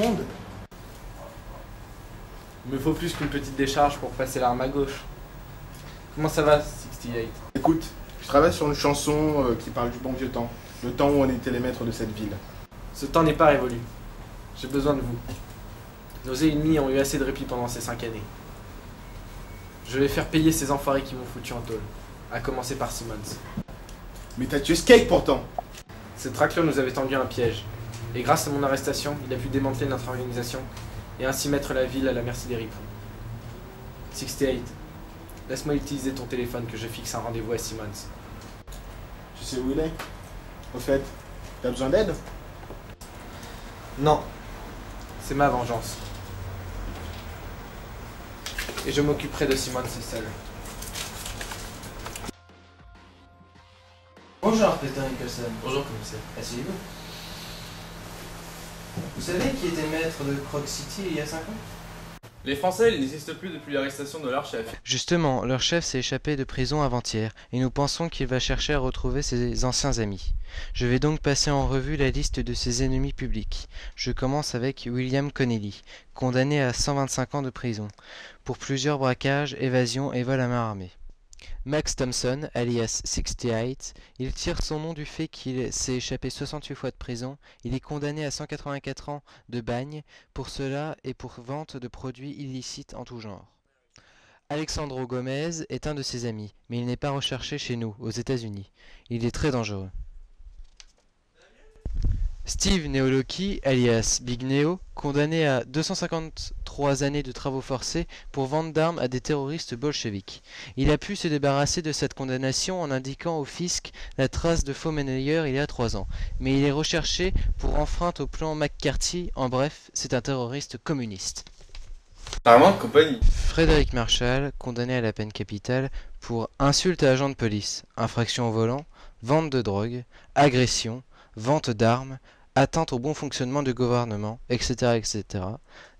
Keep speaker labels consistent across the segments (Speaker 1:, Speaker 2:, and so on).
Speaker 1: monde.
Speaker 2: Il me faut plus qu'une petite décharge pour passer l'arme à gauche. Comment ça va, 68?
Speaker 1: Écoute, je travaille sur une chanson qui parle du bon vieux temps. Le temps où on était les maîtres de cette ville.
Speaker 2: Ce temps n'est pas révolu. J'ai besoin de vous. Nos ennemis ont eu assez de répit pendant ces 5 années. Je vais faire payer ces enfoirés qui m'ont foutu en tôle. À commencer par Simmons.
Speaker 1: Mais t'as tué Skate pourtant.
Speaker 2: Ce traqueur nous avait tendu un piège. Et grâce à mon arrestation, il a pu démanteler notre organisation et ainsi mettre la ville à la merci des ripoux. 68, laisse-moi utiliser ton téléphone que je fixe un rendez-vous à Simmons.
Speaker 1: Tu sais où il est? Au fait, t'as besoin d'aide?
Speaker 2: Non, c'est ma vengeance. Et je m'occuperai de Simmons seul.
Speaker 3: Bonjour, Peter Nicholson.
Speaker 2: Bonjour, commissaire.
Speaker 3: Asseyez-vous. Vous savez qui était maître de Croc City il y a 5 ans?
Speaker 4: Les Français, ils n'existent plus depuis l'arrestation de leur chef.
Speaker 5: Justement, leur chef s'est échappé de prison avant-hier, et nous pensons qu'il va chercher à retrouver ses anciens amis. Je vais donc passer en revue la liste de ses ennemis publics. Je commence avec William Connelly, condamné à 125 ans de prison, pour plusieurs braquages, évasions et vols à main armée. Max Thompson, alias 68, il tire son nom du fait qu'il s'est échappé 68 fois de prison. Il est condamné à 184 ans de bagne pour cela et pour vente de produits illicites en tout genre. Alexandro Gomez est un de ses amis, mais il n'est pas recherché chez nous, aux États-Unis. Il est très dangereux. Steve Neoloki, alias Big Neo, condamné à 253 années de travaux forcés pour vente d'armes à des terroristes bolcheviques. Il a pu se débarrasser de cette condamnation en indiquant au fisc la trace de faux monnayeurs il y a 3 ans, mais il est recherché pour enfreinte au plan McCarthy. En bref, c'est un terroriste communiste.
Speaker 4: Apparemment, compagnie.
Speaker 5: Frédéric Marshall, condamné à la peine capitale pour insulte à agent de police, infraction au volant, vente de drogue, agression, vente d'armes, atteinte au bon fonctionnement du gouvernement, etc., etc.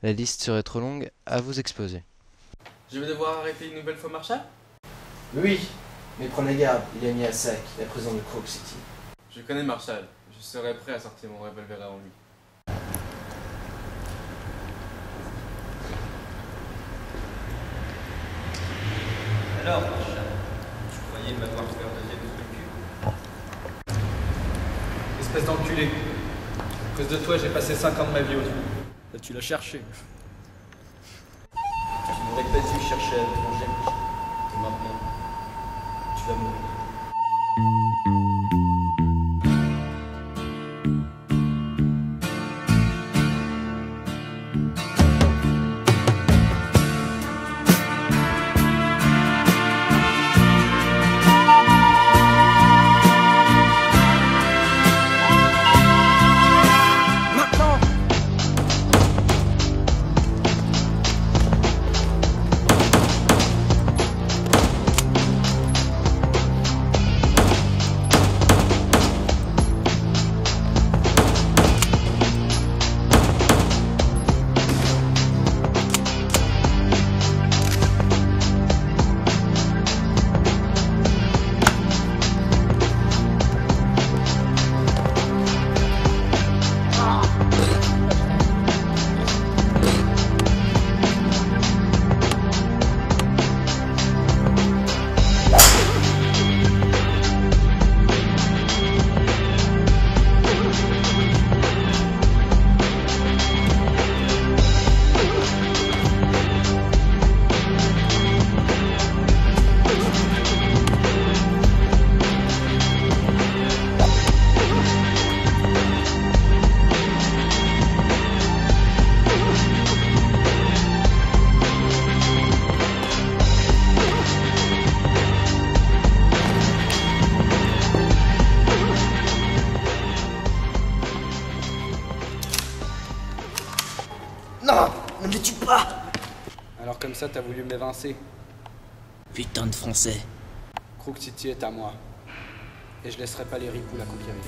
Speaker 5: La liste serait trop longue à vous exposer.
Speaker 4: Je vais devoir arrêter une nouvelle fois Marshall?
Speaker 3: Oui, mais prenez garde, il est mis à sac, la prison de Croc City.
Speaker 4: Je connais Marshall. Je serai prêt à sortir mon revolver avant lui.
Speaker 6: Alors, Marshall, tu croyais m'avoir fait un deuxième truc?
Speaker 2: Espèce d'enculé. À cause de toi, j'ai passé 5 ans de ma vie au trou. Là, tu l'as cherché.
Speaker 6: Tu n'aurais pas dû chercher à me venger. Et maintenant, tu vas mourir.
Speaker 3: Non, ne me tue pas!
Speaker 2: Alors comme ça, t'as voulu m'évincer.
Speaker 3: Putain de français.
Speaker 2: Crook City est à moi. Et je laisserai pas les ripoux la conquérir.